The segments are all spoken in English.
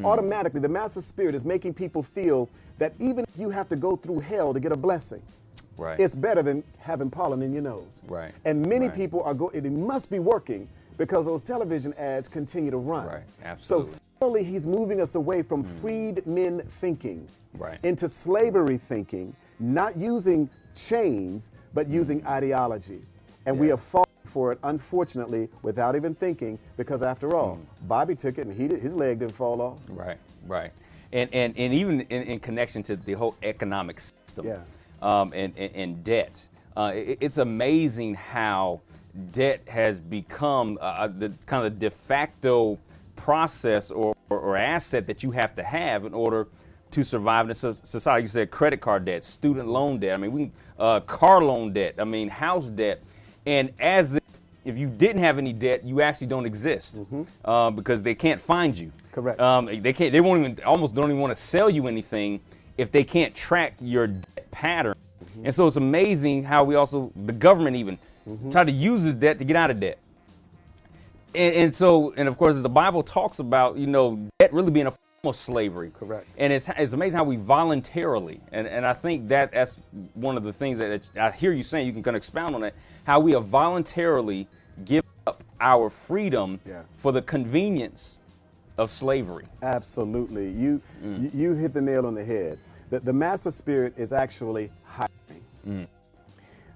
automatically the Massa spirit is making people feel that even if you have to go through hell to get a blessing, Right. it's better than having pollen in your nose. Right. And many Right. people are it must be working because those television ads continue to run. Right. Absolutely. So slowly he's moving us away from freedmen thinking Right. into slavery thinking, not using chains, but using ideology. And we Yeah. have fallen for it, unfortunately, without even thinking, because after all, Bobby took it and his leg didn't fall off. Right, right. And even in connection to the whole economic system, Yeah. and debt, it's amazing how debt has become the kind of de facto process or asset that you have to have in order to survive in a society. You said credit card debt, student loan debt. I mean, car loan debt. I mean, house debt. And as if you didn't have any debt, you actually don't exist because they can't find you. Correct. They can't. They won't even. Almost don't even want to sell you anything if they can't track your debt pattern. And so it's amazing how the government even try to use this debt to get out of debt. And of course, the Bible talks about debt really being a form of slavery. Correct. And it's amazing how we voluntarily, and I think that's one of the things that I hear you saying. You can kind of expound on that. How we have voluntarily given up our freedom for the convenience of slavery. Absolutely. You hit the nail on the head. The Massa spirit is actually hiring.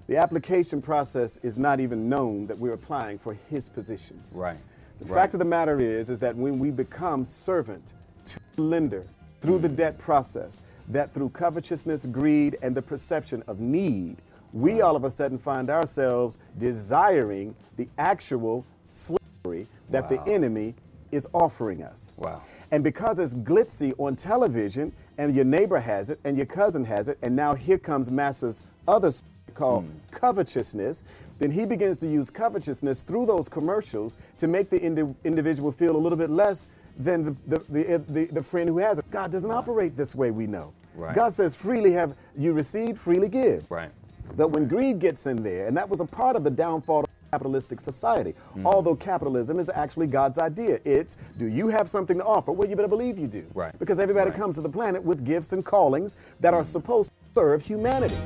The application process is not even known that we're applying for his positions. Right. The fact of the matter is that when we become servant to the lender through the debt process, that through covetousness, greed, and the perception of need, we all of a sudden find ourselves desiring the actual slavery that the enemy is offering us. Wow. And because it's glitzy on television, and your neighbor has it, and your cousin has it, and now here comes Massa's other called covetousness, then he begins to use covetousness through those commercials to make the individual feel a little bit less than the friend who has it. God doesn't operate this way, we know. Right. God says, freely have you received, freely give. Right. But when greed gets in there, and that was a part of the downfall of capitalistic society, although capitalism is actually God's idea. It's, do you have something to offer? Well, you better believe you do. Right. Because everybody comes to the planet with gifts and callings that are supposed to serve humanity.